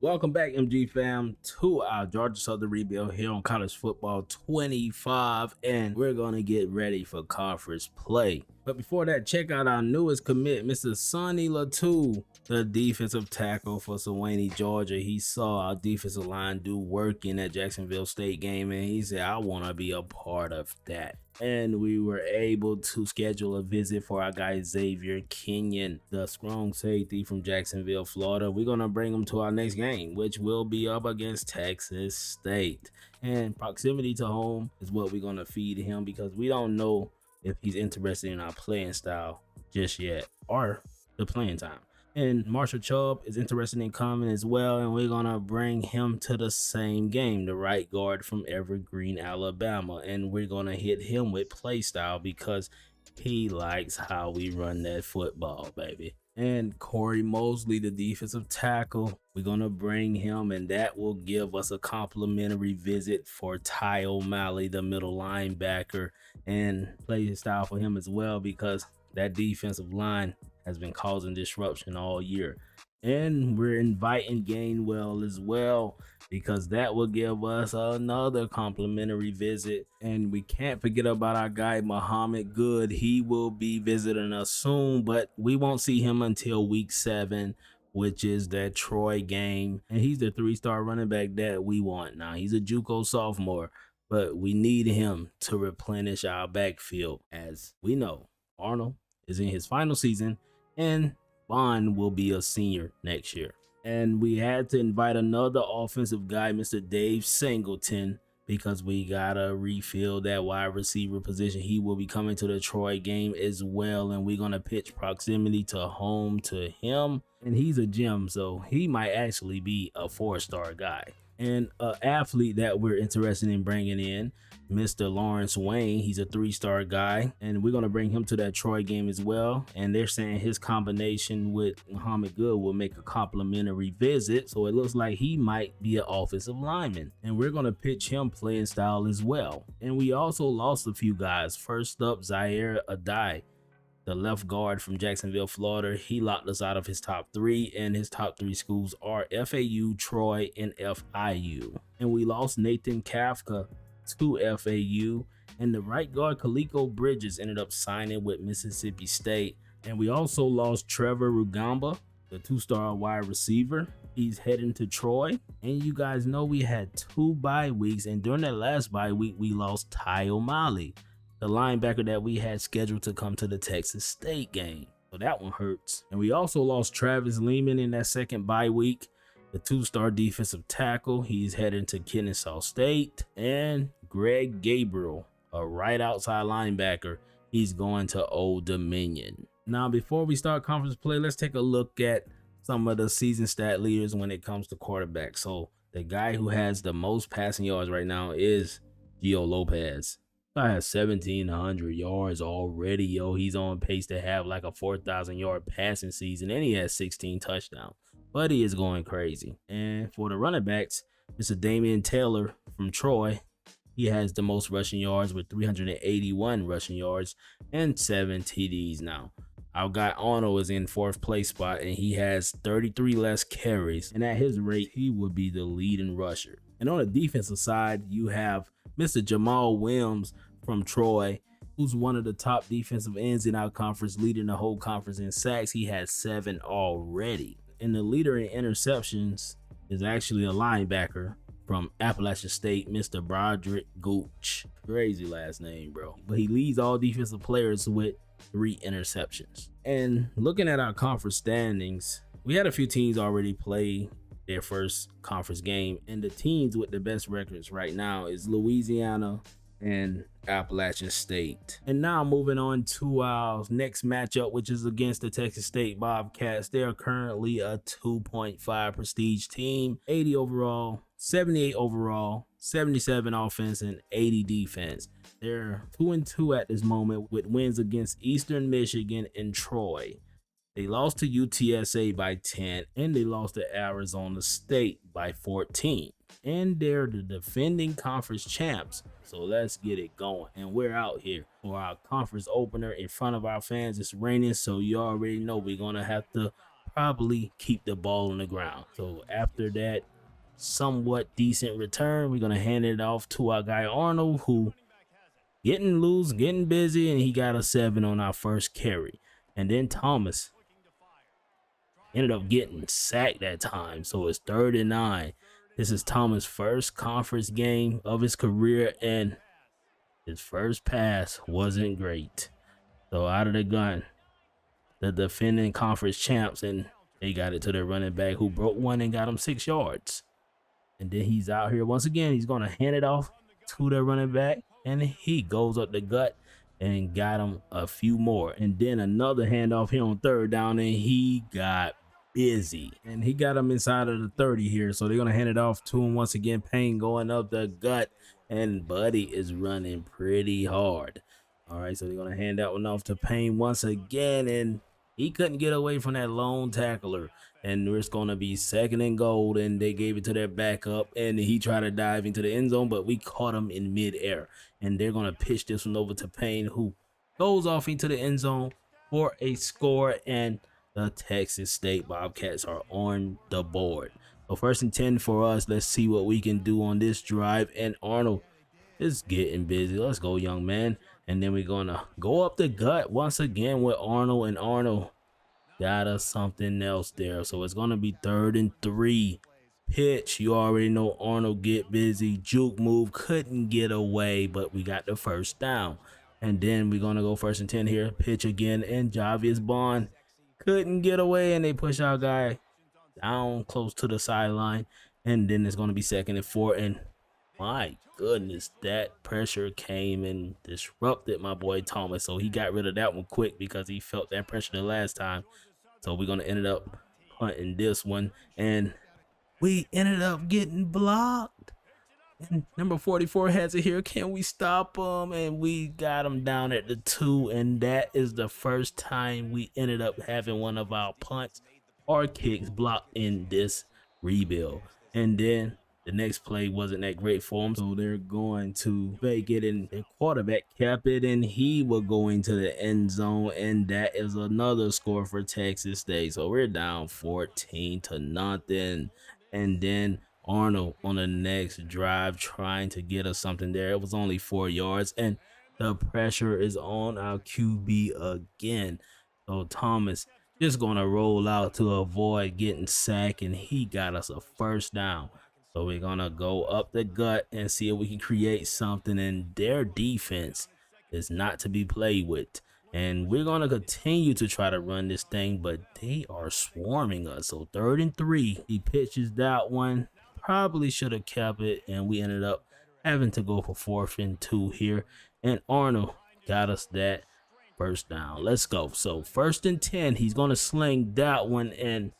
Welcome back, MG fam, to our Georgia Southern rebuild here on College Football 25, and we're going to get ready for conference play. But before that, check out our newest commit, Mr. Sonny Latu, the defensive tackle for Sewanee, Georgia. He saw our defensive line do work in that Jacksonville State game, and he said, I want to be a part of that. And we were able to schedule a visit for our guy Xavier Kenyon, the strong safety from Jacksonville, Florida. We're going to bring him to our next game, which will be up against Texas State. And proximity to home is what we're going to feed him, because we don't know if he's interested in our playing style just yet or the playing time. And Marshall Chubb is interested in coming as well, and we're going to bring him to the same game, the right guard from Evergreen, Alabama. And we're going to hit him with play style because he likes how we run that football, baby. And Corey Mosley, the defensive tackle, we're going to bring him, and that will give us a complimentary visit for Ty O'Malley, the middle linebacker, and play his style for him as well, because that defensive line has been causing disruption all year. And we're inviting Gainwell as well, because that will give us another complimentary visit. And we can't forget about our guy Muhammad Good. He will be visiting us soon, but we won't see him until week 7, which is that Troy game. And he's the 3-star running back that we want. Now, he's a JUCO sophomore, but we need him to replenish our backfield. As we know, Arnold is in his final season, and Bond will be a senior next year. And we had to invite another offensive guy, Mr. Dave Singleton, because we gotta refill that wide receiver position. He will be coming to the Troy game as well, and we're gonna pitch proximity to home to him. And he's a gem, so he might actually be a 4-star guy. And an athlete that we're interested in bringing in, Mr. Lawrence Wayne. He's a 3-star guy, and we're going to bring him to that Troy game as well. And they're saying his combination with Muhammad Good will make a complimentary visit, so it looks like he might be an offensive lineman. And we're going to pitch him playing style as well. And we also lost a few guys. First up, Zaire Adai, the left guard from Jacksonville, Florida. He locked us out of his top 3, and his top 3 schools are FAU, Troy, and FIU. And we lost Nathan Kafka to FAU, and the right guard Kaliko Bridges ended up signing with Mississippi State. And we also lost Trevor Rugamba, the 2-star wide receiver. He's heading to Troy. And you guys know we had 2 bye weeks, and during that last bye week we lost Ty O'Malley, the linebacker that we had scheduled to come to the Texas State game. So that one hurts. And we also lost Travis Lehman in that second bye week, the 2-star defensive tackle. He's heading to Kennesaw State. And Greg Gabriel, a right outside linebacker, he's going to Old Dominion. Now, before we start conference play, let's take a look at some of the season stat leaders when it comes to quarterback. So the guy who has the most passing yards right now is Gio Lopez. Guy has 1,700 yards already, yo. He's on pace to have like a 4,000-yard passing season, and he has 16 touchdowns. But he is going crazy. And for the running backs, Mr. Damian Taylor from Troy, he has the most rushing yards with 381 rushing yards and 7 TDs now. Our guy Arnold is in 4th place spot, and he has 33 less carries. And at his rate, he would be the leading rusher. And on the defensive side, you have Mr. Jamal Williams from Troy, who's one of the top defensive ends in our conference, leading the whole conference in sacks. He has 7 already. And the leader in interceptions is actually a linebacker from Appalachian State, Mr. Broderick Gooch. Crazy last name, bro. But he leads all defensive players with 3 interceptions. And looking at our conference standings, we had a few teams already play their first conference game, and the teams with the best records right now is Louisiana and Appalachian State. And now moving on to our next matchup, which is against the Texas State Bobcats. They are currently a 2.5 prestige team, 80 overall, 78 overall, 77 offense, and 80 defense. They're 2-2 at this moment, with wins against Eastern Michigan and Troy. They lost to UTSA by 10, and they lost to Arizona State by 14. And they're the defending conference champs. So let's get it going. And we're out here for our conference opener in front of our fans. It's raining, so you already know we're going to have to probably keep the ball on the ground. So after that somewhat decent return, we're going to hand it off to our guy Arnold, who getting loose, getting busy, and he got a 7 on our first carry. And then Thomas ended up getting sacked that time. So it's 3rd and 9. This is Thomas' first conference game of his career, and his first pass wasn't great. So out of the gun, the defending conference champs, and they got it to their running back, who broke one and got him 6 yards. And then he's out here once again. He's going to hand it off to their running back, and he goes up the gut and got him a few more. And then another handoff here on 3rd down, and he got busy. And he got him inside of the 30 here. So they're going to hand it off to him once again. Payne going up the gut, and Buddy is running pretty hard. All right, so they're going to hand that one off to Payne once again, and he couldn't get away from that lone tackler. And it's going to be 2nd and goal, and they gave it to their backup, and he tried to dive into the end zone, but we caught him in midair. And they're going to pitch this one over to Payne, who goes off into the end zone for a score, and the Texas State Bobcats are on the board. So 1st and 10 for us. Let's see what we can do on this drive, and Arnold is getting busy. Let's go, young man. And then we're going to go up the gut once again with Arnold, and Arnold got us something else there. So it's going to be 3rd and 3. Pitch. You already know Arnold get busy. Juke move. Couldn't get away, but we got the 1st down. And then we're going to go 1st and 10 here. Pitch again, and Javius Bond couldn't get away, and they push our guy down close to the sideline. And then it's going to be 2nd and 4. And my goodness, that pressure came and disrupted my boy Thomas. So he got rid of that one quick because he felt that pressure the last time. So we're going to end up punting this one, and we ended up getting blocked. And number 44 has it here. Can we stop him? And we got him down at the 2, and that is the first time we ended up having one of our punts or kicks blocked in this rebuild. And then the next play wasn't that great for them, so they're going to fake it, and their quarterback kept it, and he will go into the end zone, and that is another score for Texas State. So we're down 14-0, and then Arnold on the next drive trying to get us something there. It was only 4 yards, and the pressure is on our QB again. So Thomas just going to roll out to avoid getting sacked, and he got us a 1st down. So we're going to go up the gut and see if we can create something. And their defense is not to be played with. And we're going to continue to try to run this thing, but they are swarming us. So 3rd and 3, he pitches that one. Probably should have kept it, and we ended up having to go for 4th and 2 here. And Arnold got us that 1st down. Let's go. So 1st and 10, he's going to sling that one, and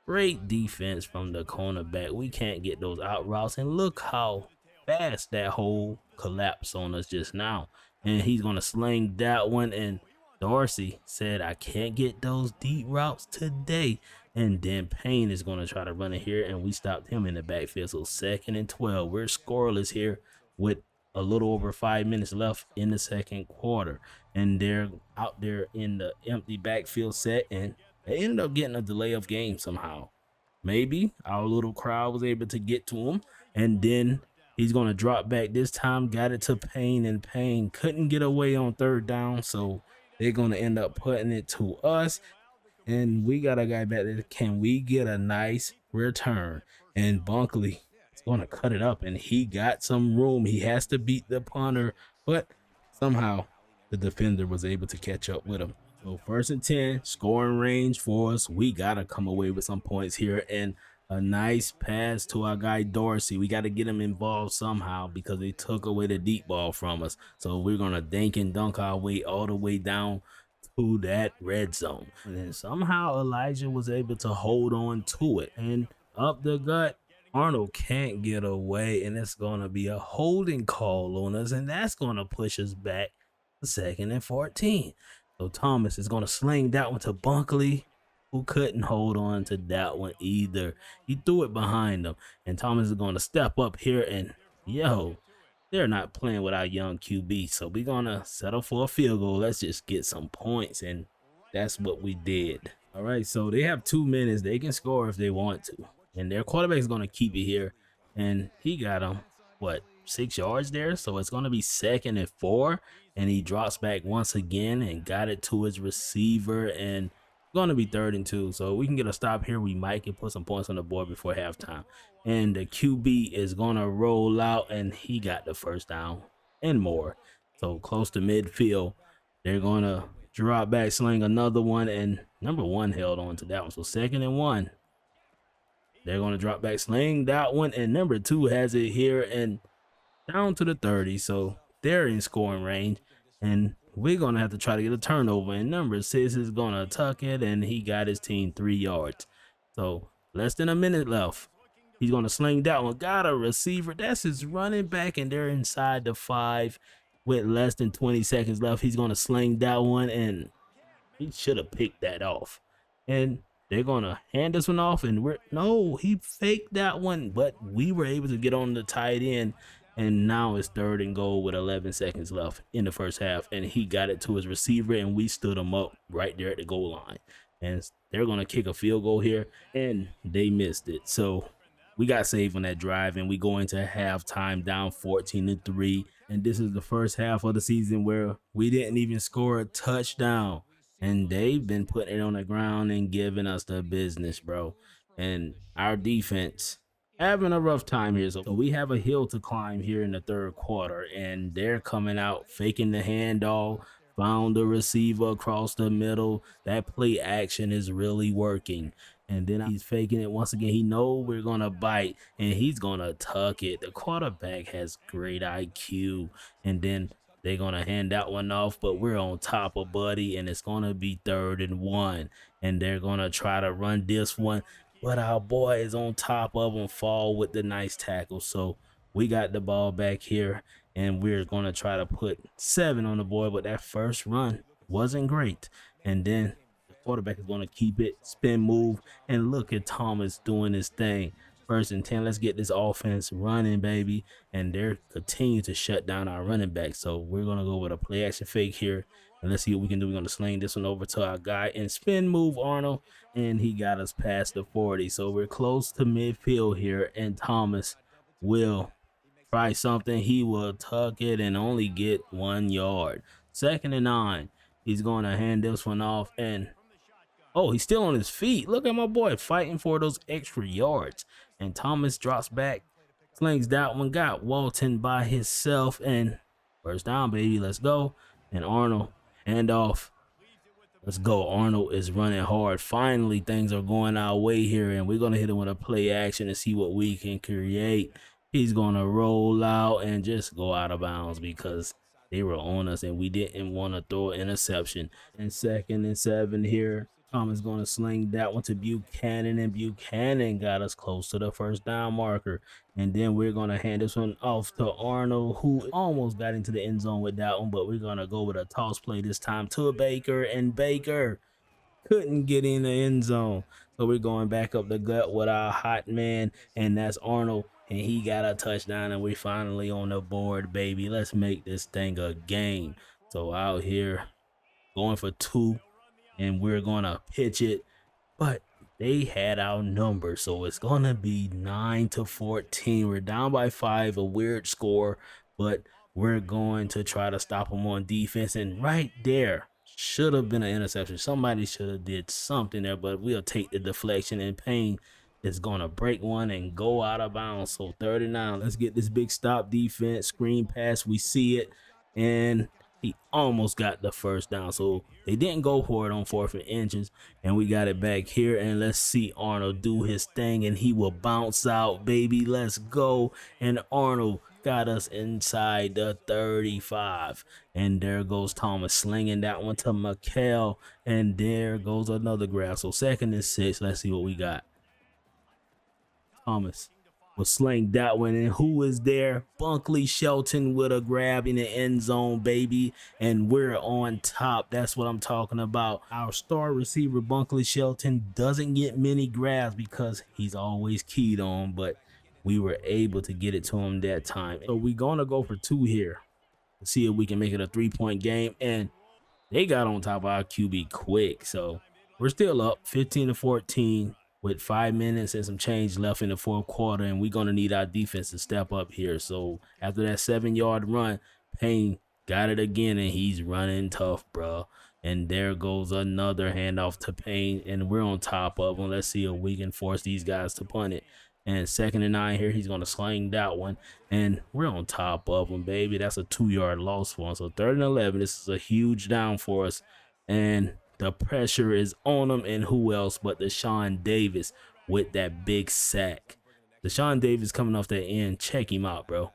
great defense from the cornerback. We can't get those out routes, and look how fast that hole collapsed on us just now. And he's going to sling that one, and Dorsey said, I can't get those deep routes today. And then Payne is going to try to run it here, and we stopped him in the backfield. So 2nd and 12. We're scoreless here with a little over 5 minutes left in the 2nd quarter. And they're out there in the empty backfield set, and they ended up getting a delay of game somehow. Maybe our little crowd was able to get to him, and then he's going to drop back this time. Got it to Payne, and Payne couldn't get away on 3rd down, so they're going to end up putting it to us. And we got a guy back there. Can we get a nice return? And Bunkley is going to cut it up, and he got some room. He has to beat the punter, but somehow the defender was able to catch up with him. So 1st and 10, scoring range for us. We got to come away with some points here, and a nice pass to our guy Dorsey. We got to get him involved somehow because they took away the deep ball from us. So we're going to dink and dunk our way all the way down to that red zone. And then somehow Elijah was able to hold on to it, and up the gut, Arnold can't get away, and it's going to be a holding call on us, and that's going to push us back to 2nd and 14. So Thomas is going to sling that one to Bunkley, who couldn't hold on to that one either. He threw it behind him, and Thomas is going to step up here, and they're not playing with our young QB, so we're going to settle for a field goal. Let's just get some points, and that's what we did. All right, so they have 2 minutes. They can score if they want to, and their quarterback is going to keep it here. And he got him what 6 yards there, so it's going to be 2nd and 4. And he drops back once again and got it to his receiver, and going to be 3rd and 2. So we can get a stop here. We might can put some points on the board before halftime. And the QB is going to roll out, and he got the first down and more. So close to midfield. They're going to drop back, sling another one, and number 1 held on to that one. So 2nd and 1. They're going to drop back, sling that one, and number 2 has it here and down to the 30. So they're in scoring range, and we're going to have to try to get a turnover. And number 6 is going to tuck it, and he got his team 3 yards. So less than a minute left. He's going to sling that one. Got a receiver. That's his running back, and they're inside the 5 with less than 20 seconds left. He's going to sling that one, and he should have picked that off. And they're going to hand this one off, and he faked that one, but we were able to get on the tight end. And now it's 3rd and goal with 11 seconds left in the first half. And he got it to his receiver, and we stood him up right there at the goal line. And they're going to kick a field goal here, and they missed it. So we got saved on that drive, and we go into halftime down 14-3. And this is the first half of the season where we didn't even score a touchdown. And they've been putting it on the ground and giving us the business, bro. And our defense having a rough time here. So we have a hill to climb here in the 3rd quarter, and they're coming out faking the handoff, found the receiver across the middle. That play action is really working. And then he's faking it once again. He knows we're going to bite, and he's going to tuck it. The quarterback has great IQ. And then they're going to hand that one off, but we're on top of Buddy, and it's going to be 3rd and 1. And they're going to try to run this one, but our boy is on top of him, fall with the nice tackle. So we got the ball back here, and we're going to try to put 7 on the board, but that first run wasn't great. And then the quarterback is going to keep it, spin move, and look at Thomas doing his thing. 1st and 10. Let's get this offense running, baby. And they're continuing to shut down our running back. So we're going to go with a play action fake here. And let's see what we can do. We're going to sling this one over to our guy and spin move Arnold. And he got us past the 40. So we're close to midfield here. And Thomas will try something. He will tuck it and only get 1 yard. 2nd and 9. He's going to hand this one off. And oh, he's still on his feet. Look at my boy fighting for those extra yards. And Thomas drops back, slings that one, got Walton by himself, and first down, baby. Let's go. And Arnold, handoff. Let's go. Arnold is running hard. Finally, things are going our way here, and we're going to hit him with a play action and see what we can create. He's going to roll out and just go out of bounds because they were on us, and we didn't want to throw an interception. And 2nd and 7 here. Thomas going to sling that one to Buchanan, and Buchanan got us close to the first down marker. And then we're going to hand this one off to Arnold, who almost got into the end zone with that one, but we're going to go with a toss play this time to Baker, and Baker couldn't get in the end zone. So we're going back up the gut with our hot man, and that's Arnold, and he got a touchdown, and we're finally on the board, baby. Let's make this thing a game. So out here going for 2. And we're going to pitch it, but they had our number, so it's going to be 9-14. We're down by 5, a weird score, but we're going to try to stop them on defense. And right there should have been an interception. Somebody should have did something there, but we'll take the deflection, and Payne is going to break one and go out of bounds. So 39. Let's get this big stop defense, screen pass. We see it, and he almost got the first down. So they didn't go for it on 4th and we got it back here. And let's see Arnold do his thing, and he will bounce out, baby. Let's go. And Arnold got us inside the 35. And there goes Thomas slinging that one to McHale. And there goes another grab. So 2nd and 6. Let's see what we got. Thomas will sling that one, and who is there? Bunkley Shelton with a grab in the end zone, baby, and we're on top. That's what I'm talking about. Our star receiver Bunkley Shelton doesn't get many grabs because he's always keyed on, but we were able to get it to him that time. So we're gonna go for 2 here to see if we can make it a 3-point game, and they got on top of our QB quick. So We're still up 15-14 with 5 minutes and some change left in the fourth quarter, and we're going to need our defense to step up here. So after that 7-yard run, Payne got it again, and he's running tough, bro. And there goes another handoff to Payne, and we're on top of him. Let's see if we can force these guys to punt it. And 2nd and 9 here, he's going to sling that one, and we're on top of him, baby. That's a 2-yard loss for him. So 3rd and 11, this is a huge down for us, and the pressure is on him, and who else but Deshaun Davis with that big sack. Deshaun Davis coming off that end. Check him out, bro.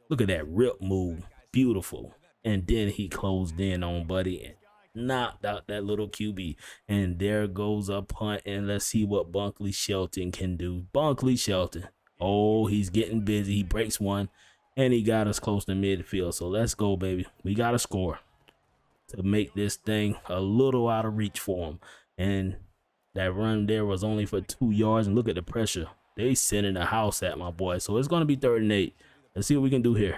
Look at that rip move. Beautiful. And then he closed in on Buddy and knocked out that little QB. And there goes a punt, and let's see what Bunkley Shelton can do. Bunkley Shelton. Oh, he's getting busy. He breaks one, and he got us close to midfield. So let's go, baby. We got to score to make this thing a little out of reach for him. And that run there was only for 2 yards. And look at the pressure. They sending the house at my boy. So it's going to be 3rd and 8. Let's see what we can do here.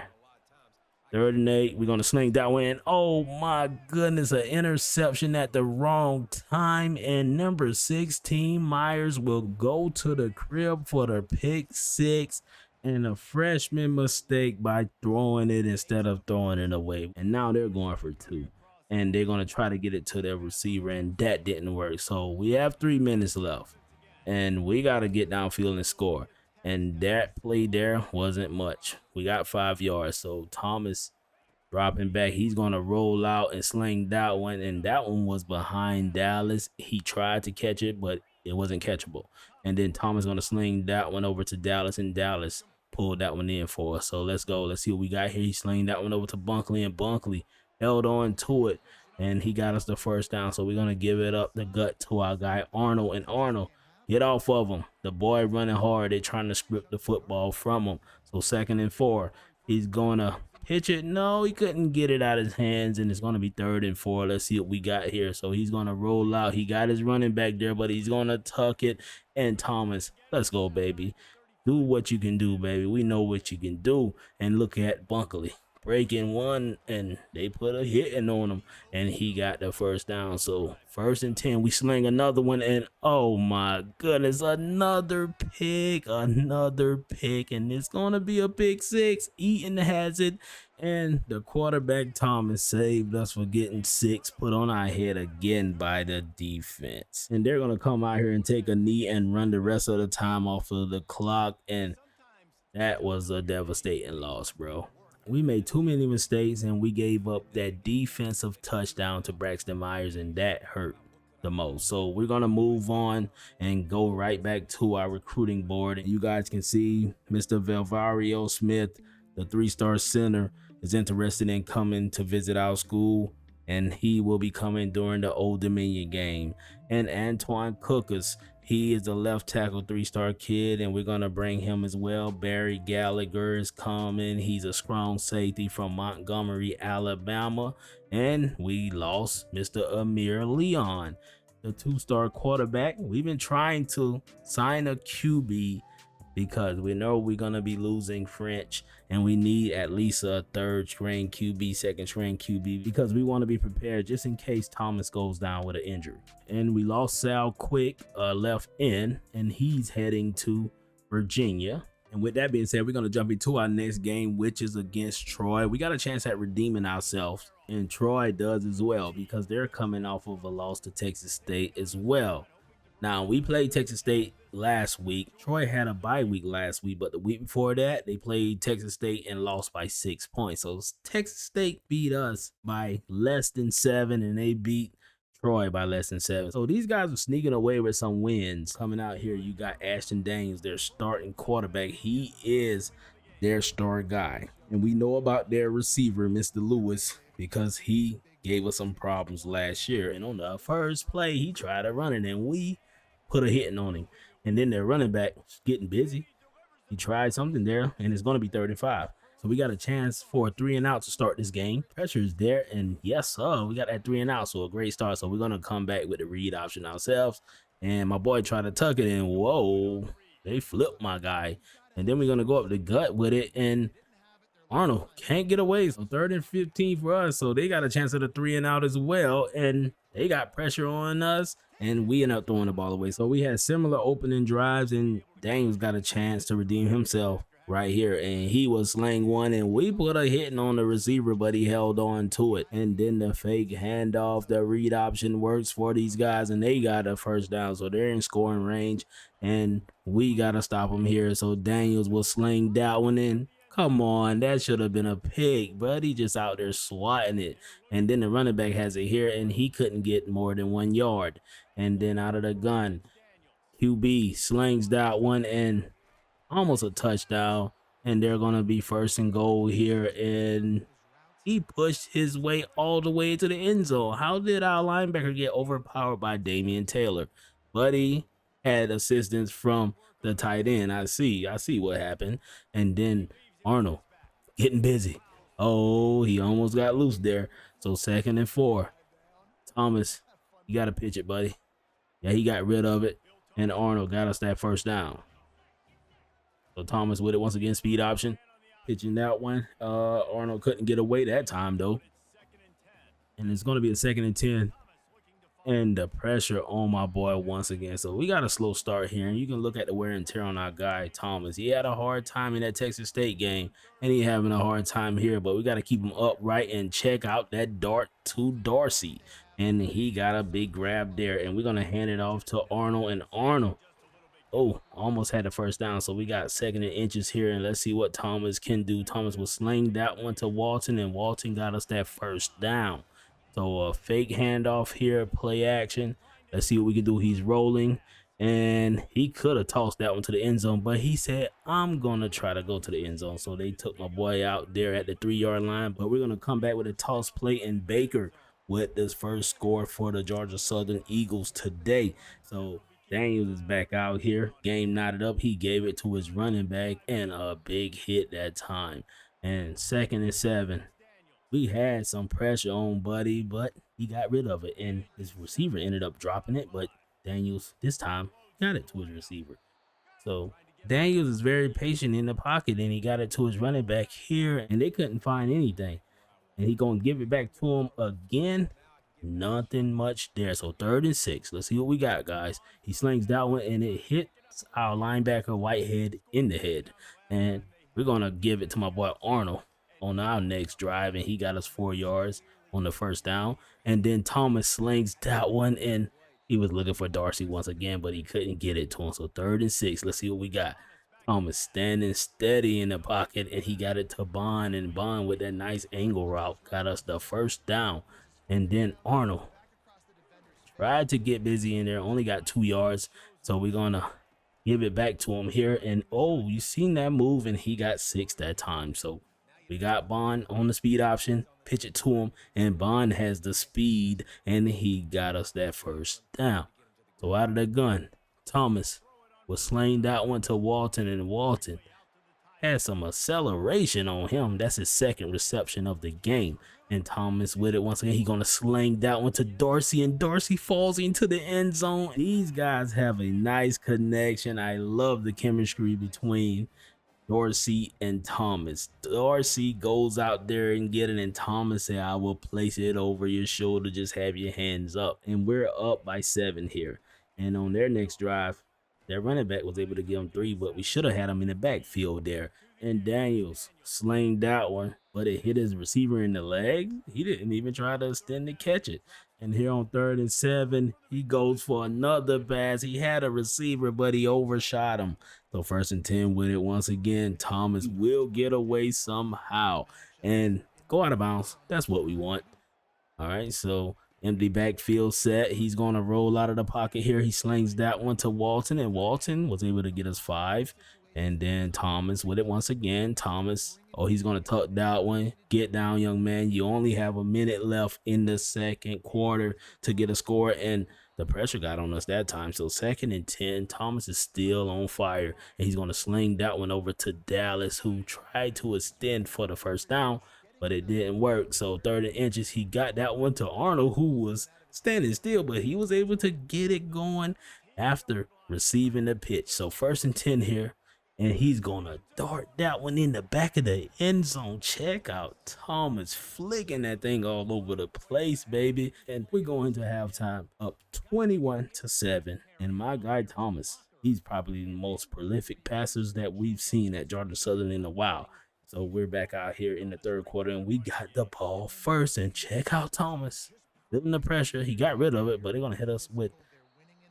3rd and 8. We're going to sling that one. Oh, my goodness. An interception at the wrong time. And number 16, Myers, will go to the crib for the pick 6. And a freshman mistake by throwing it instead of throwing it away. And now they're going for 2. And they're going to try to get it to their receiver, and that didn't work. So we have 3 minutes left, and we got to get downfield and score. And that play there wasn't much. We got 5 yards. So Thomas dropping back. He's going to roll out and sling that one, and that one was behind Dallas. He tried to catch it, but it wasn't catchable. And then Thomas going to sling that one over to Dallas, and Dallas pulled that one in for us. So let's go. Let's see what we got here. He slinged that one over to Bunkley, and Bunkley held on to it, and he got us the 1st down. So we're going to give it up the gut to our guy Arnold, and Arnold, get off of him. The boy running hard. They're trying to script the football from him. So 2nd and 4. He's going to pitch it. No, he couldn't get it out of his hands, and it's going to be 3rd and 4. Let's see what we got here. So he's going to roll out. He got his running back there, but he's going to tuck it. And Thomas, let's go, baby. Do what you can do, baby. We know what you can do. And look at Bunkley. Breaking one, and they put a hitting on him, and he got the 1st down. So 1st and 10, we sling another one, and oh my goodness, another pick, and it's gonna be a pick 6. Eaton has it, and the quarterback Thomas saved us for getting 6 put on our head again by the defense. And they're gonna come out here and take a knee and run the rest of the time off of the clock, and that was a devastating loss, bro. We made too many mistakes, and we gave up that defensive touchdown to Braxton Myers, and that hurt the most. So we're going to move on and go right back to our recruiting board. And you guys can see Mr. Velvario Smith, the 3-star center, is interested in coming to visit our school, and he will be coming during the Old Dominion game. And Antoine Cookers, he is a left tackle 3-star kid, and we're going to bring him as well. Barry Gallagher is coming. He's a strong safety from Montgomery, Alabama. And we lost Mr. Amir Leon, the 2-star quarterback. We've been trying to sign a QB because we know we're going to be losing French, and we need at least a 3rd-string QB, 2nd-string QB, because we want to be prepared just in case Thomas goes down with an injury. And we lost Sal Quick, left end, and he's heading to Virginia. And with that being said, we're going to jump into our next game, which is against Troy. We got a chance at redeeming ourselves, and Troy does as well, because they're coming off of a loss to Texas State as well. Now, we played Texas State last week. Troy had a bye week last week, but the week before that, they played Texas State and lost by 6 points. So Texas State beat us by less than 7, and they beat Troy by less than 7. So these guys are sneaking away with some wins. Coming out here, you got Ashton Daniels, their starting quarterback. He is their star guy. And we know about their receiver, Mr. Lewis, because he gave us some problems last year. And on the first play, he tried to run it, and we put a hitting on him. And then their running back was getting busy. He tried something there, and it's going to be 3rd and 5. So we got a chance for a 3 and out to start this game. Pressure is there, and yes, sir, we got that 3 and out, so a great start. So we're going to come back with the read option ourselves. And my boy tried to tuck it in. Whoa, they flipped my guy. And then we're going to go up the gut with it, and Arnold can't get away. So 3rd and 15 for us. So they got a chance at a 3 and out as well. And they got pressure on us, and we end up throwing the ball away. So we had similar opening drives, and Daniels got a chance to redeem himself right here, and he was slaying one, and we put a hitting on the receiver, but he held on to it. And then the fake handoff, the read option works for these guys, and they got a first down, so they're in scoring range, and we gotta stop them here. So Daniels will sling that one in. Come on, that should have been a pick, but he just out there swatting it. And then the running back has it here, and he couldn't get more than 1 yard. And then out of the gun, QB slings that one and almost a touchdown. And they're going to be first and goal here. And he pushed his way all the way to the end zone. How did our linebacker get overpowered by Damian Taylor? But he had assistance from the tight end. I see what happened. And then Arnold getting busy. Oh, he almost got loose there. So 2nd and 4. Thomas, you got to pitch it, buddy. Yeah, he got rid of it. And Arnold got us that first down. So Thomas with it once again, speed option. Pitching that one. Arnold couldn't get away that time, though. And it's going to be a 2nd and 10. And the pressure on my boy once again. So we got a slow start here. And you can look at the wear and tear on our guy, Thomas. He had a hard time in that Texas State game. And he having a hard time here. But we got to keep him upright and check out that dart to Dorsey. And he got a big grab there. And we're going to hand it off to Arnold. And Arnold, oh, almost had the first down. So we got 2nd and inches here. And let's see what Thomas can do. Thomas will sling that one to Walton. And Walton got us that first down. So a fake handoff here, play action. Let's see what we can do. He's rolling, and he could have tossed that one to the end zone, but he said, I'm going to try to go to the end zone. So they took my boy out there at the 3-yard line, but we're going to come back with a toss play, and Baker with this first score for the Georgia Southern Eagles today. So Daniels is back out here. Game knotted up. He gave it to his running back, and a big hit that time. And 2nd and 7. We had some pressure on Buddy, but he got rid of it, and his receiver ended up dropping it, but Daniels this time got it to his receiver. So Daniels is very patient in the pocket, and he got it to his running back here, and they couldn't find anything. And he gonna give it back to him again. Nothing much there. So 3rd and 6. Let's see what we got, guys. He slings that one, and it hits our linebacker Whitehead in the head. And we're gonna give it to my boy Arnold on our next drive, and he got us 4 yards on the first down. And then Thomas slings that one, and he was looking for Dorsey once again, but he couldn't get it to him. So 3rd and 6. Let's see what we got. Thomas standing steady in the pocket, and he got it to Bond, and Bond with that nice angle route got us the first down. And then Arnold tried to get busy in there, only got 2 yards. So we're gonna give it back to him here. And oh, you seen that move, and he got 6 that time. So we got Bond on the speed option, pitch it to him, and Bond has the speed, and he got us that first down. So out of the gun, Thomas was slaying that one to Walton, and Walton had some acceleration on him. That's his 2nd reception of the game. And Thomas with it once again. He's going to sling that one to Dorsey, and Dorsey falls into the end zone. These guys have a nice connection. I love the chemistry between Dorsey and Thomas. Dorsey goes out there and get it, and Thomas said, I will place it over your shoulder. Just have your hands up. And we're up by 7 here. And on their next drive, their running back was able to give him 3, but we should have had him in the backfield there. And Daniels sling that one, but it hit his receiver in the leg. He didn't even try to extend to catch it. And here on 3rd and 7, he goes for another pass. He had a receiver, but he overshot him. So 1st and 10 with it once again. Thomas will get away somehow and go out of bounds. That's what we want. All right, so empty backfield set. He's going to roll out of the pocket here. He slings that one to Walton, and Walton was able to get us 5. And then Thomas with it once again. Thomas, oh, he's going to tuck that one. Get down, young man. You only have a minute left in the 2nd quarter to get a score, and the pressure got on us that time. So 2nd and 10. Thomas is still on fire, and he's going to sling that one over to Dallas, who tried to extend for the first down, but it didn't work. So 3rd and inches. He got that one to Arnold, who was standing still, but he was able to get it going after receiving the pitch. So 1st and 10 here. and he's gonna dart that one in the back of the end zone. Check out Thomas flicking that thing all over the place, baby. And we're going to halftime up 21-7. And my guy Thomas, he's probably the most prolific passers that we've seen at Georgia Southern in a while. So we're back out here in the third quarter, and we got the ball first. And check out Thomas feeling the pressure. He got rid of it, but they're gonna hit us with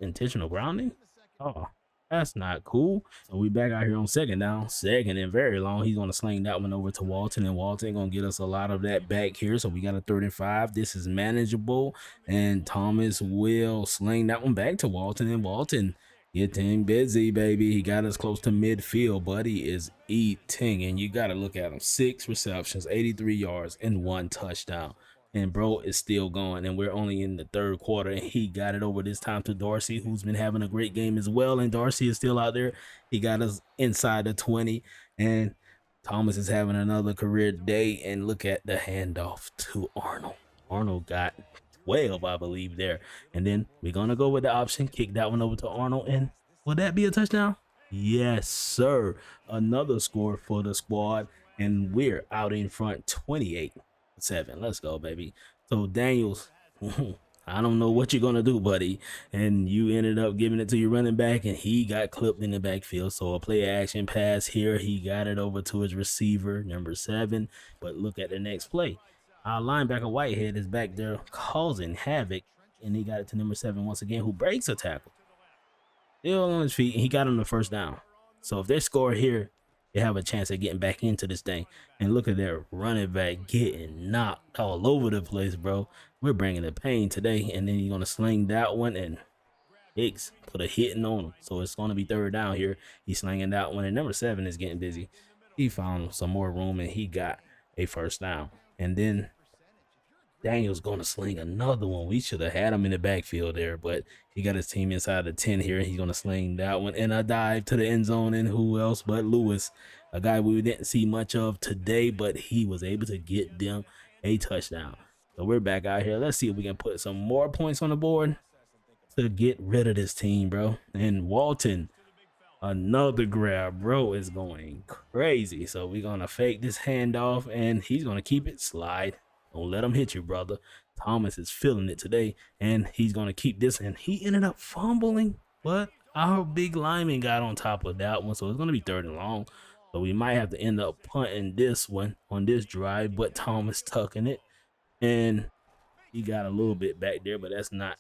intentional grounding. Oh, that's not cool. So we back out here on second down, second and very long. He's gonna sling that one over to Walton, and Walton gonna get us a lot of that back here. So we got a 35. This is manageable, and Thomas will sling that one back to Walton, and Walton getting busy, baby. He got us close to midfield, but he is eating, and you gotta look at him. 6 receptions, 83 yards, and 1 touchdown. And bro is still going, and we're only in the third quarter, and he got it over this time to Dorsey, who's been having a great game as well. And Dorsey is still out there. He got us inside the 20, and Thomas is having another career day. And look at the handoff to Arnold. Arnold got 12, I believe, there. And then we're gonna go with the option, kick that one over to Arnold, and will that be a touchdown? Yes, sir. Another score for the squad, and we're out in front 28-7. Let's go, baby. So Daniels, I don't know what you're gonna do, buddy. And you ended up giving it to your running back, and he got clipped in the backfield. So a play action pass here. He got it over to his receiver, number 7. But look at the next play. Our linebacker Whitehead is back there causing havoc, and he got it to number 7 once again, who breaks a tackle. Still on his feet, and he got him the first down. So if they score here, they have a chance of getting back into this thing. And look at their running back getting knocked all over the place, bro. We're bringing the pain today. And then you're going to sling that one, and Hicks put a hitting on him. So it's going to be third down here. He's slinging that one, and number 7 is getting busy. He found some more room, and he got a first down. And then Daniel's going to sling another one. We should have had him in the backfield there, but he got his team inside the 10 here. He's going to sling that one, and a dive to the end zone. And who else but Lewis, a guy we didn't see much of today, but he was able to get them a touchdown. So we're back out here. Let's see if we can put some more points on the board to get rid of this team, bro. And Walton, another grab, bro, is going crazy. So we're going to fake this handoff, and he's going to keep it slide. Don't let him hit you, brother. Thomas is feeling it today, and he's going to keep this, and he ended up fumbling, but our big lineman got on top of that one, so it's going to be third and long. So we might have to end up punting this one on this drive, but Thomas tucking it, and he got a little bit back there, but that's not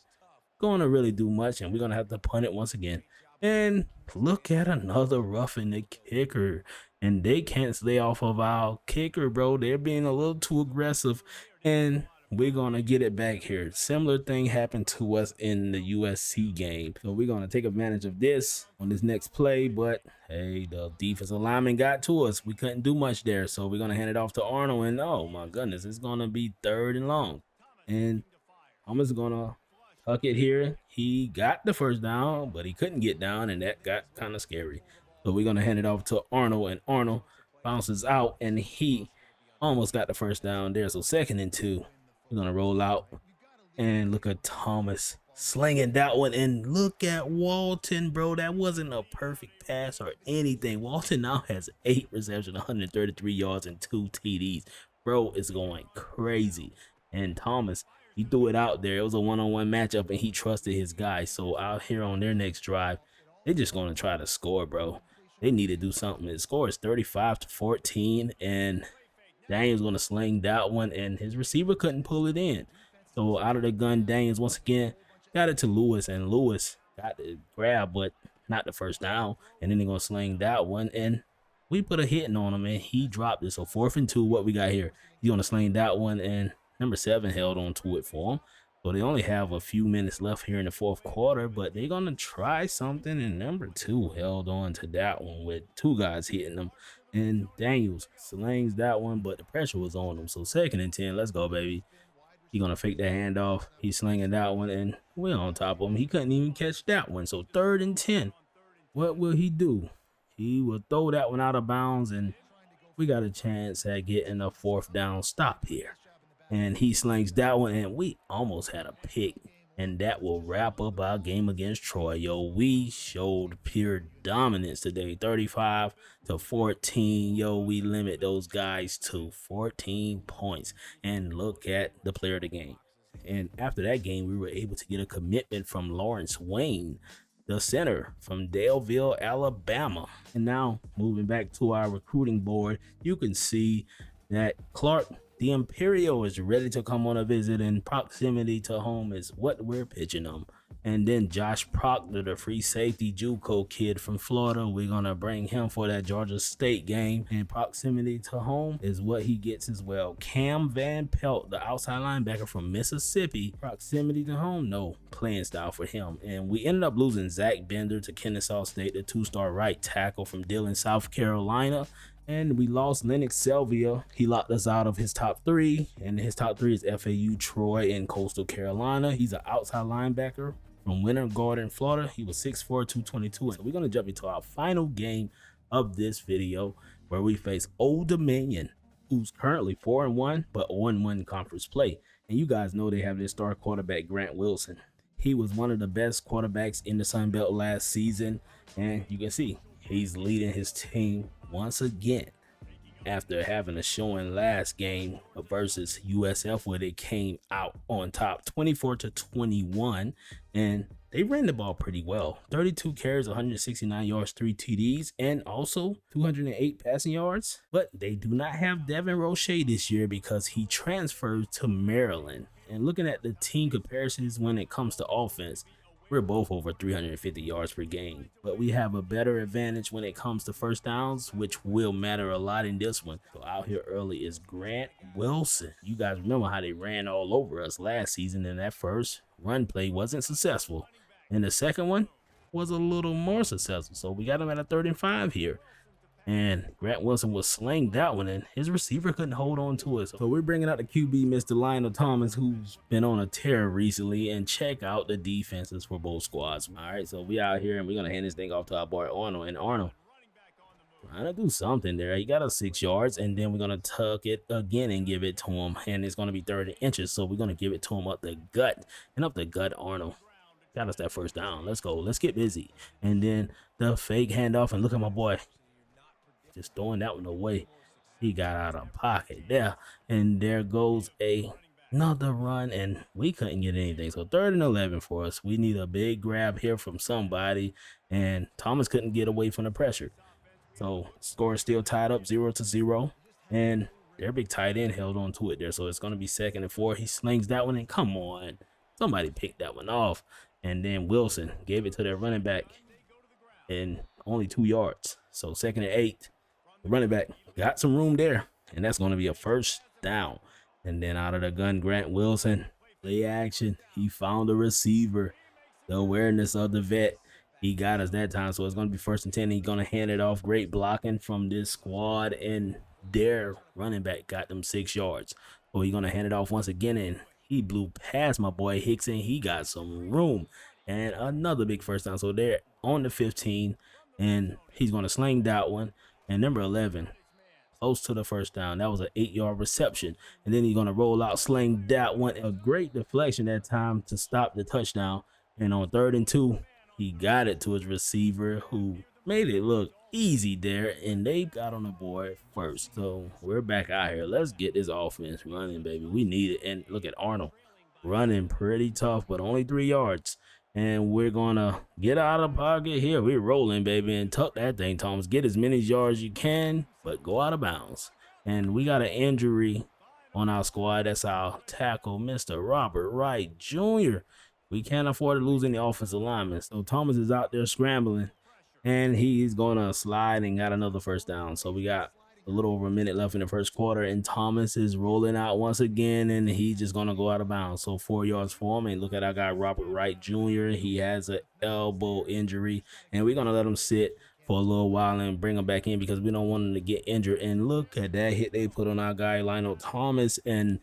going to really do much, and we're going to have to punt it once again. And look at another roughing the kicker, and they can't stay off of our kicker, bro. They're being a little too aggressive, and we're going to get it back here. Similar thing happened to us in the USC game. So we're going to take advantage of this on this next play, but hey, the defensive lineman got to us. We couldn't do much there, so we're going to hand it off to Arnold, and oh my goodness, it's going to be third and long. And I'm just going to tuck it here. He got the first down, but he couldn't get down, and that got kind of scary. So we're going to hand it off to Arnold, and Arnold bounces out, and he almost got the first down there. So 2nd and 2. We're going to roll out, and look at Thomas slinging that one, and look at Walton, bro. That wasn't a perfect pass or anything. Walton now has 8 receptions, 133 yards, and 2 TDs. Bro is going crazy. And Thomas, he threw it out there. It was a one-on-one matchup, and he trusted his guy. So out here on their next drive, they're just going to try to score, bro. They need to do something. The score is 35-14, and Daniel's going to sling that one, and his receiver couldn't pull it in. So out of the gun, Daniels once again got it to Lewis, and Lewis got the grab, but not the first down. And then they're going to sling that one, and we put a hitting on him, and he dropped it. So 4th and 2, what we got here? He's going to sling that one, and number 7 held on to it for him. So they only have a few minutes left here in the 4th quarter, but they're going to try something. And number 2 held on to that one with 2 guys hitting them. And Daniels slings that one, but the pressure was on him. So 2nd and 10, let's go, baby. He's going to fake that handoff. He's slinging that one, and we're on top of him. He couldn't even catch that one. So 3rd and 10, what will he do? He will throw that one out of bounds, and we got a chance at getting a 4th down stop here. And he slings that one, and we almost had a pick. And that will wrap up our game against Troy. Yo, we showed pure dominance today, 35-14. Yo, we limit those guys to 14 points. And look at the player of the game. And after that game, we were able to get a commitment from Lawrence Wayne, the center from Daleville, Alabama. And now moving back to our recruiting board, you can see that Clark the Imperial is ready to come on a visit, and proximity to home is what we're pitching them. And then Josh Proctor, the free safety JUCO kid from Florida, we're going to bring him for that Georgia State game. And proximity to home is what he gets as well. Cam Van Pelt, the outside linebacker from Mississippi. Proximity to home, no playing style for him. And we ended up losing Zach Bender to Kennesaw State, the two-star right tackle from Dillon, South Carolina. And we lost Lennox Selvia. He locked us out of his top three. And his top three is FAU, Troy, and Coastal Carolina. He's an outside linebacker from Winter Garden, Florida. He was 6'4", 222. So we're going to jump into our final game of this video, where we face Old Dominion, who's currently 4-1, but 0-1 conference play. And you guys know they have their star quarterback, Grant Wilson. He was one of the best quarterbacks in the Sun Belt last season. And you can see he's leading his team once again after having a showing last game versus USF, where they came out on top 24-21, and they ran the ball pretty well. 32 carries, 169 yards, 3 TDs, and also 208 passing yards. But they do not have Devin Roche this year because he transferred to Maryland. And looking at the team comparisons when it comes to offense, we're both over 350 yards per game, but we have a better advantage when it comes to first downs, which will matter a lot in this one. So out here early is Grant Wilson. You guys remember how they ran all over us last season, and that first run play wasn't successful. And the second one was a little more successful. So we got him at a 3rd and 5 here. And Grant Wilson was slaying that one, and his receiver couldn't hold on to it. So we're bringing out the QB, Mr. Lionel Thomas, who's been on a tear recently, and check out the defenses for both squads. All right, so we out here, and we're going to hand this thing off to our boy Arnold. And Arnold trying to do something there. He got us 6 yards, and then we're going to tuck it again and give it to him. And it's going to be 30 inches, so we're going to give it to him up the gut. And up the gut, Arnold got us that first down. Let's go. Let's get busy. And then the fake handoff, and look at my boy. Just throwing that one away. He got out of pocket there. And there goes another run, and we couldn't get anything. So 3rd and 11 for us. We need a big grab here from somebody, and Thomas couldn't get away from the pressure. So score is still tied up 0-0, and their big tight end held on to it there. So it's going to be 2nd and 4. He slings that one, and come on. Somebody picked that one off. And then Wilson gave it to their running back in only 2 yards. So 2nd and 8. The running back got some room there, and that's going to be a first down. And then out of the gun, Grant Wilson, play action. He found a receiver. The awareness of the vet. He got us that time, so it's going to be 1st and 10. He's going to hand it off. Great blocking from this squad, and their running back got them 6 yards. So he's going to hand it off once again, and he blew past my boy Hicks, and he got some room. And another big first down. So they're on the 15, and he's going to sling that one. And number 11, close to the first down. That was an 8-yard reception. And then he's going to roll out, sling that one. A great deflection that time to stop the touchdown. And on 3rd and 2, he got it to his receiver, who made it look easy there. And they got on the board first. So we're back out here. Let's get this offense running, baby. We need it. And look at Arnold running pretty tough, but only 3 yards. And we're going to get out of the pocket here. We're rolling, baby, and tuck that thing, Thomas. Get as many yards as you can, but go out of bounds. And we got an injury on our squad. That's our tackle, Mr. Robert Wright Jr. We can't afford to lose any offensive linemen. So Thomas is out there scrambling, and he's going to slide and got another first down. So we got a little over a minute left in the first quarter, and Thomas is rolling out once again, and he's just going to go out of bounds. So 4 yards for him. And look at our guy, Robert Wright Jr. He has an elbow injury, and we're going to let him sit for a little while and bring him back in because we don't want him to get injured. And look at that hit they put on our guy, Lionel Thomas, and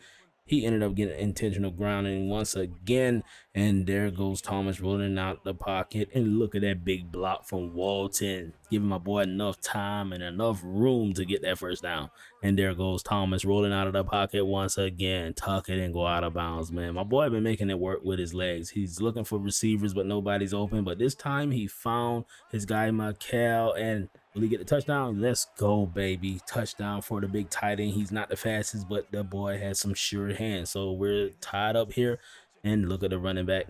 he ended up getting intentional grounding once again. And there goes Thomas rolling out the pocket. And look at that big block from Walton, giving my boy enough time and enough room to get that first down. And there goes Thomas rolling out of the pocket once again. Tuck it and go out of bounds, man. My boy been making it work with his legs. He's looking for receivers, but nobody's open. But this time he found his guy, Michael, and will he get the touchdown? Let's go, baby. Touchdown for the big tight end. He's not the fastest, but the boy has some sure hands. So we're tied up here. And look at the running back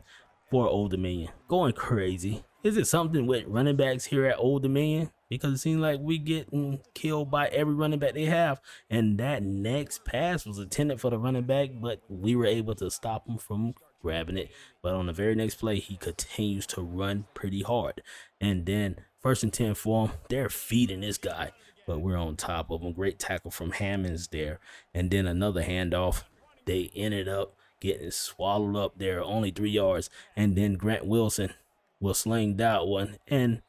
for Old Dominion. Going crazy. Is it something with running backs here at Old Dominion? Because it seems like we getting killed by every running back they have. And that next pass was intended for the running back, but we were able to stop him from grabbing it. But on the very next play, he continues to run pretty hard. And then 1st and 10 for him. They're feeding this guy, but we're on top of him. Great tackle from Hammonds there. And then another handoff. They ended up getting swallowed up there, only 3 yards. And then Grant Wilson will sling that one. And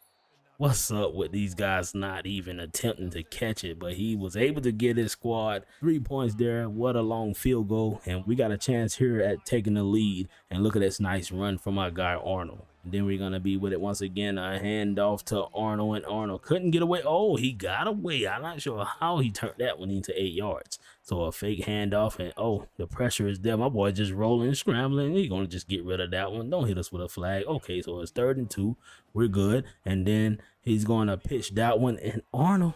what's up with these guys not even attempting to catch it? But he was able to get his squad 3 points there. What a long field goal. And we got a chance here at taking the lead. And look at this nice run from our guy Arnold. And then we're going to be with it once again. A handoff to Arnold, and Arnold couldn't get away. Oh, he got away. I'm not sure how he turned that one into 8 yards. So a fake handoff, and oh, the pressure is there. My boy just rolling, scrambling. He's going to just get rid of that one. Don't hit us with a flag. Okay, so it's 3rd and 2. We're good. And then he's going to pitch that one, and Arnold.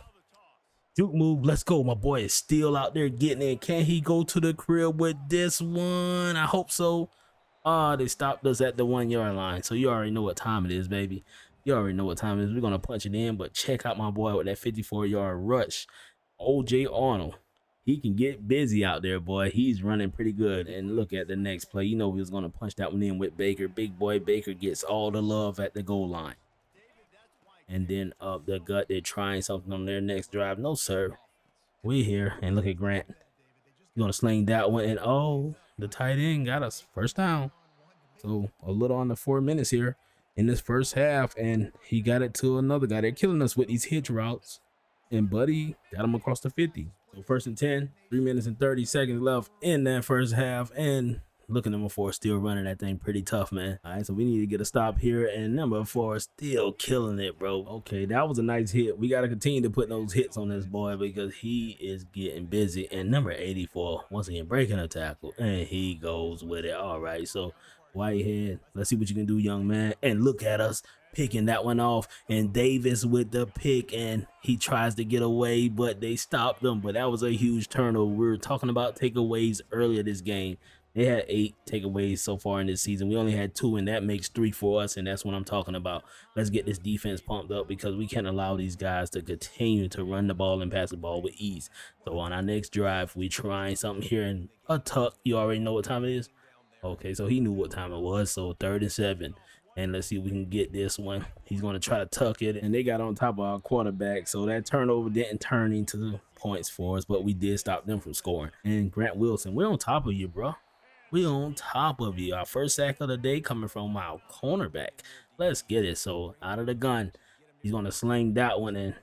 Juke move. Let's go. My boy is still out there getting it. Can he go to the crib with this one? I hope so. They stopped us at the 1 yard line. So you already know what time it is, baby. You already know what time it is. We're going to punch it in, but check out my boy with that 54-yard rush. OJ Arnold. He can get busy out there, boy. He's running pretty good. And look at the next play. You know he was going to punch that one in with Baker. Big boy Baker gets all the love at the goal line. And then up the gut, they're trying something on their next drive. No, sir. We here. And look at Grant. He's going to sling that one. And oh, the tight end got us first down. So a little under 4 minutes here in this first half. And he got it to another guy. They're killing us with these hitch routes. And Buddy got him across the 50. So 1st and 10, 3 minutes and 30 seconds left in that first half. And look at number 4 still running that thing pretty tough, man. All right, so we need to get a stop here. And number 4 still killing it, bro. Okay, that was a nice hit. We got to continue to put those hits on this boy because he is getting busy. And number 84, once again, breaking a tackle. And he goes with it. All right, so Whitehead, let's see what you can do, young man. And look at us picking that one off, and Davis with the pick, and he tries to get away, but they stopped him. But that was a huge turnover. We were talking about takeaways earlier this game. They had 8 takeaways so far in this season. We only had 2, and that makes 3 for us, and that's what I'm talking about. Let's get this defense pumped up because we can't allow these guys to continue to run the ball and pass the ball with ease. So on our next drive, we trying something here, and a tuck. You already know what time it is. Okay, so he knew what time it was. So 3rd and 7. And let's see if we can get this one. He's going to try to tuck it. And they got on top of our quarterback. So that turnover didn't turn into points for us. But we did stop them from scoring. And Grant Wilson, we're on top of you, bro. We're on top of you. Our first sack of the day coming from our cornerback. Let's get it. So out of the gun, he's going to sling that one. And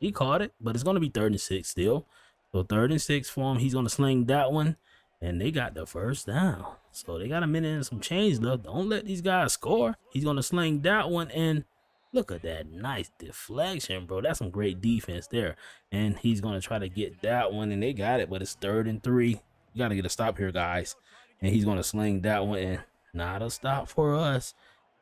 he caught it. But it's going to be 3rd and 6 still. So 3rd and 6 for him. He's going to sling that one. And they got the first down. So they got a minute and some change left. Don't let these guys score. He's going to sling that one. And look at that nice deflection, bro. That's some great defense there. And he's going to try to get that one. And they got it. But it's 3rd and 3. You got to get a stop here, guys. And he's going to sling that one. And not a stop for us.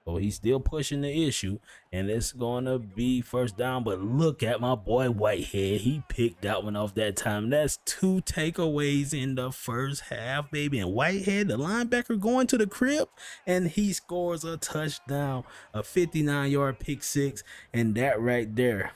So he's still pushing the issue, and it's going to be first down. But look at my boy Whitehead. He picked that one off that time. That's 2 takeaways in the first half, baby. And Whitehead, the linebacker, going to the crib, and he scores a touchdown, a 59-yard pick 6. And that right there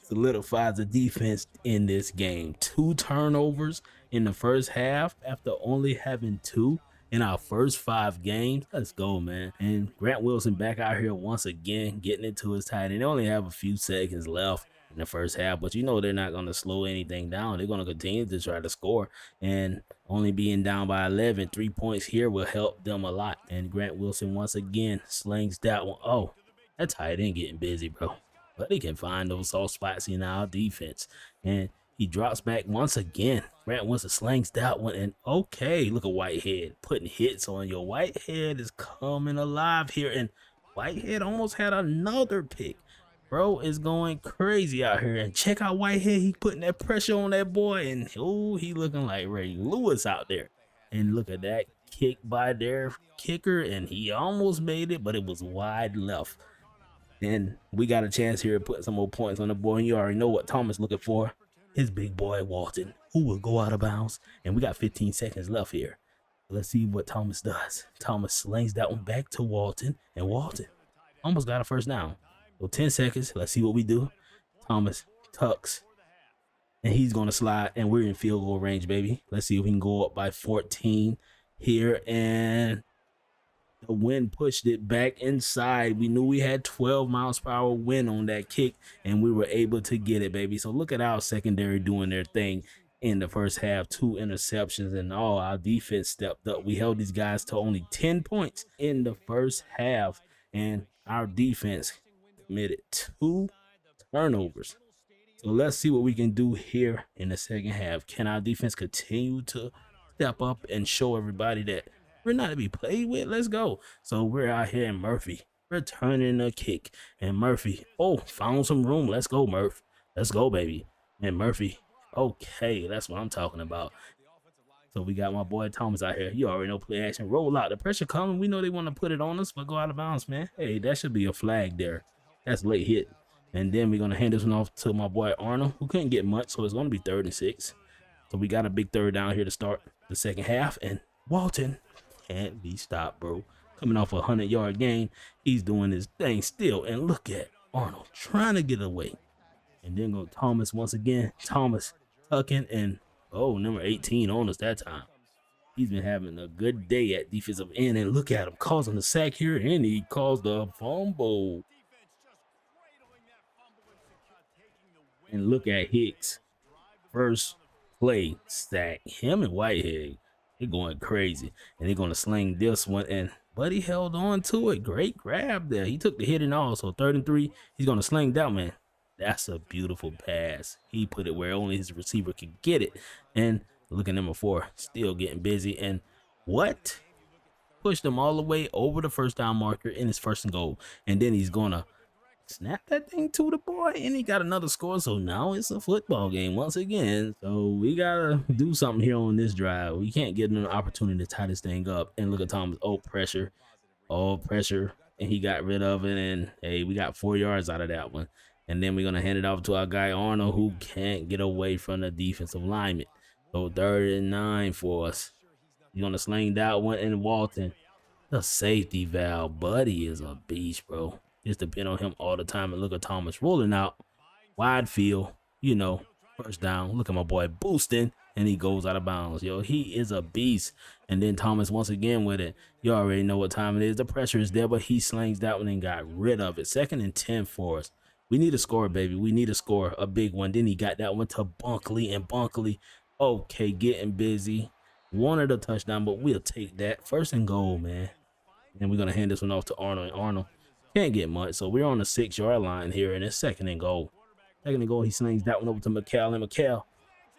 solidifies the defense in this game. 2 turnovers in the first half after only having 2 in our first 5 games. Let's go, man. And Grant Wilson back out here once again, getting it to his tight end. They only have a few seconds left in the first half, but you know they're not going to slow anything down. They're going to continue to try to score, and only being down by 11, 3 points here will help them a lot. And Grant Wilson once again slings that one. Oh, that tight end getting busy, bro. But he can find those soft spots in our defense. And He drops back once again. Grant Winston slings that one, and okay, look at Whitehead putting hits on your Whitehead is coming alive here, and Whitehead almost had another pick. Bro is going crazy out here, and check out Whitehead. He putting that pressure on that boy, and oh, he looking like Ray Lewis out there. And look at that kick by their kicker, and he almost made it, but it was wide left. And we got a chance here to put some more points on the board. And you already know what Thomas looking for. His big boy, Walton, who will go out of bounds. And we got 15 seconds left here. Let's see what Thomas does. Thomas slings that one back to Walton. And Walton almost got a first down. So 10 seconds. Let's see what we do. Thomas tucks. And he's going to slide. And we're in field goal range, baby. Let's see if we can go up by 14 here. And the wind pushed it back inside. We knew we had 12 miles per hour wind on that kick, and we were able to get it, baby. So look at our secondary doing their thing in the first half. 2 interceptions, and all our defense stepped up. We held these guys to only 10 points in the first half, and our defense committed 2 turnovers. So let's see what we can do here in the second half. Can our defense continue to step up and show everybody that we're not to be played with? Let's go. So we're out here in Murphy returning a kick, and Murphy, oh, found some room. Let's go, Murph. Let's go, baby. And Murphy, okay, that's what I'm talking about. So we got my boy Thomas out here. You already know, play action, roll out. The pressure coming. We know they want to put it on us, but go out of bounds, man. Hey, that should be a flag there. That's late hit. And then we're going to hand this one off to my boy Arnold, who couldn't get much, so it's going to be 3rd and 6. So we got a big third down here to start the second half, and Walton can't be stopped, bro. Coming off a 100-yard game, he's doing his thing still. And look at Arnold trying to get away. And then go Thomas once again. Thomas tucking, and oh, number 18 on us that time. He's been having a good day at defensive end, and look at him causing the sack here, and he caused a fumble. And look at Hicks. First play sack. Him and Whitehead, they're going crazy. And they're going to sling this one. And Buddy held on to it. Great grab there. He took the hit and all. So 3rd and 3. He's going to sling that, man. That's a beautiful pass. He put it where only his receiver could get it. And look at number 4. Still getting busy. And what? Pushed him all the way over the first down marker in his 1st and goal. And then he's going to snap that thing to the boy, and he got another score. So now it's a football game once again. So we gotta do something here on this drive. We can't get an opportunity to tie this thing up. And look at Thomas. Oh, pressure. And he got rid of it. And hey, we got 4 yards out of that one. And then we're gonna hand it off to our guy Arnold, who can't get away from the defensive lineman. So 3rd and 9 for us. He's gonna sling that one, and Walton, the safety valve. Buddy is a beast, bro. Just depend on him all the time. And look at Thomas rolling out. Wide field. You know, 1st down. Look at my boy boosting. And he goes out of bounds. Yo, he is a beast. And then Thomas once again with it. You already know what time it is. The pressure is there, but he slings that one and got rid of it. 2nd and 10 for us. We need a score, baby. We need a score. A big one. Then he got that one to Bunkley. And Bunkley, okay, getting busy. Wanted a touchdown, but we'll take that. 1st and goal, man. And we're going to hand this one off to Arnold. And Arnold can't get much, so we're on the 6-yard line here, and it's 2nd and goal. 2nd and goal, he slings that one over to McCall, and McCall,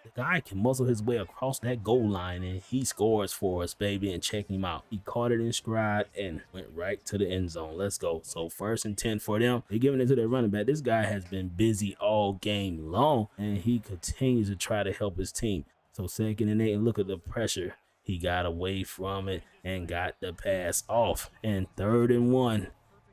the guy can muzzle his way across that goal line, and he scores for us, baby, and check him out. He caught it in stride and went right to the end zone. Let's go. So 1st and 10 for them. They're giving it to their running back. This guy has been busy all game long, and he continues to try to help his team. So 2nd and 8, and look at the pressure. He got away from it and got the pass off. And 3rd and 1.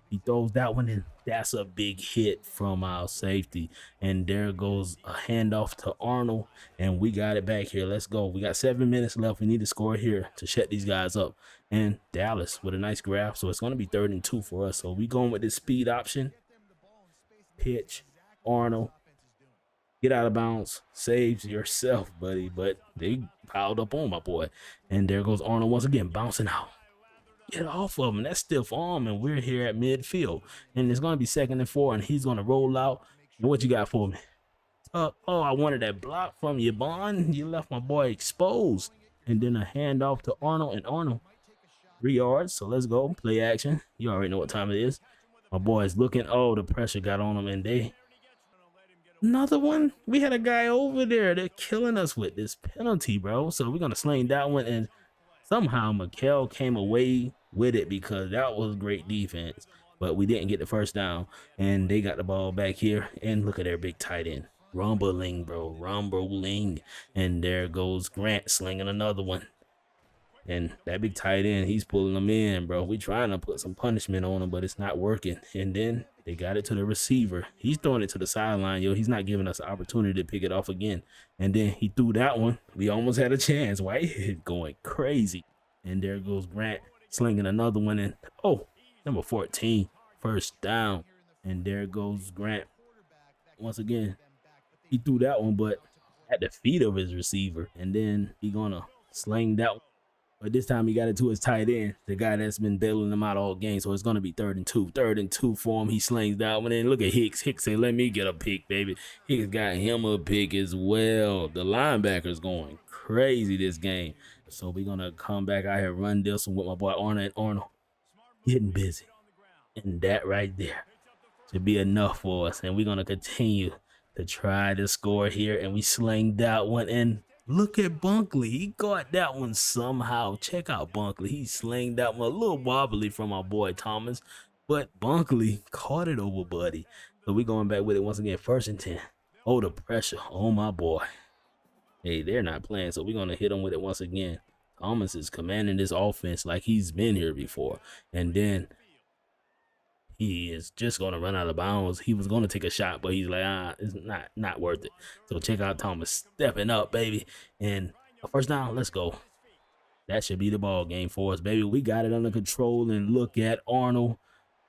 He throws that one in. That's a big hit from our safety. And there goes a handoff to Arnold. And we got it back here. Let's go. We got 7 minutes left. We need to score here to shut these guys up. And Dallas with a nice grab. So it's going to be 3rd and 2 for us. So we going with this speed option. Pitch. Arnold. Get out of bounds. Saves yourself, buddy. But they piled up on my boy. And there goes Arnold once again, bouncing out. Get off of him. That's stiff arm, and we're here at midfield. And it's going to be 2nd and 4, and he's going to roll out. And what you got for me? Oh, I wanted that block from you, Bond. You left my boy exposed. And then a handoff to Arnold, and Arnold, 3 yards. So let's go. Play action. You already know what time it is. My boy is looking. Oh, the pressure got on him, and they Another one. We had a guy over there. They're killing us with this penalty, bro. So we're gonna sling that one, and somehow Mikel came away with it because that was great defense. But we didn't get the first down, and they got the ball back here. And look at their big tight end, rumbling, bro, rumbling. And there goes Grant slinging another one. And that big tight end, he's pulling them in, bro. We trying to put some punishment on him, but it's not working. And then they got it to the receiver. He's throwing it to the sideline, yo. He's not giving us an opportunity to pick it off again. And then he threw that one. We almost had a chance. Whitehead going crazy. And there goes Grant slinging another one. And, oh, number 14, first down. And there goes Grant. Once again, he threw that one, but at the feet of his receiver. And then he gonna sling that one. But this time he got it to his tight end, the guy that's been bailing him out all game. So it's going to be 3rd and 2. 3rd and 2 for him. He slings that one in. Look at Hicks. Hicks say, let me get a pick, baby. Hicks got him a pick as well. The linebacker's going crazy this game. So we're going to come back out here, run this one with my boy Arnold. And Arnold getting busy. And that right there should be enough for us. And we're going to continue to try to score here. And we sling that one in. Look at Bunkley. He got that one somehow. Check out Bunkley. He slinged that one a little wobbly from our boy Thomas, but Bunkley caught it over Buddy. So we going back with it once again. 1st and 10. Oh, the pressure on my boy. Hey, they're not playing, so we're going to hit him with it once again. Thomas is commanding this offense like he's been here before. And then he is just going to run out of bounds. He was going to take a shot, but he's like, it's not worth it. So check out Thomas stepping up, baby. And a first down, let's go. That should be the ball game for us, baby. We got it under control, and look at Arnold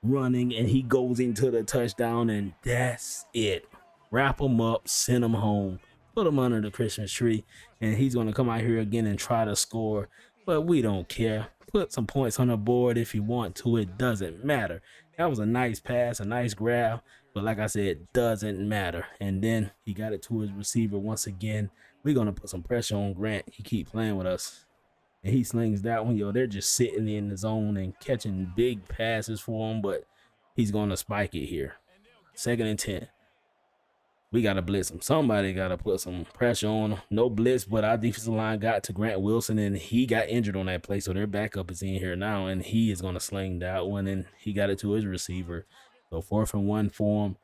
running, and he goes into the touchdown, and that's it. Wrap him up, send him home, put him under the Christmas tree, and he's going to come out here again and try to score, but we don't care. Put some points on the board if you want to. It doesn't matter. That was a nice pass, a nice grab, but like I said, it doesn't matter. And then he got it to his receiver once again. We're going to put some pressure on Grant. He keep playing with us. And he slings that one. Yo, they're just sitting in the zone and catching big passes for him, but he's going to spike it here. 2nd and 10. We got to blitz him. Somebody got to put some pressure on him. No blitz, but our defensive line got to Grant Wilson, and he got injured on that play, so their backup is in here now, and he is going to sling that one, and he got it to his receiver. So 4th and 1 for him.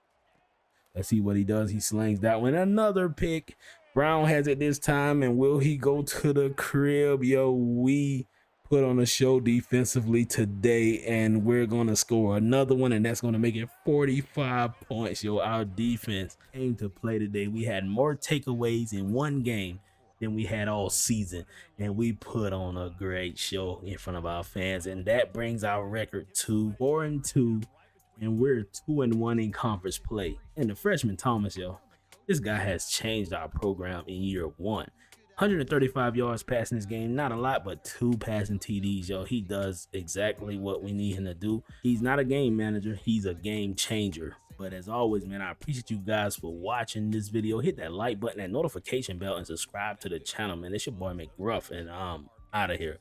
Let's see what he does. He slings that one. Another pick. Brown has it this time, and will he go to the crib? Yo, we put on a show defensively today, and we're going to score another one, and that's going to make it 45 points. Yo, our defense came to play today. We had more takeaways in one game than we had all season, and we put on a great show in front of our fans, and that brings our record to 4-2, and we're 2-1 in conference play. And the freshman Thomas, yo, this guy has changed our program in year 1. 135 yards passing this game, not a lot, but 2 passing TDs, yo. He does exactly what we need him to do. He's not a game manager, he's a game changer. But as always, man, I appreciate you guys for watching this video. Hit that like button, that notification bell, and subscribe to the channel, man. It's your boy McGruff, and I'm out of here.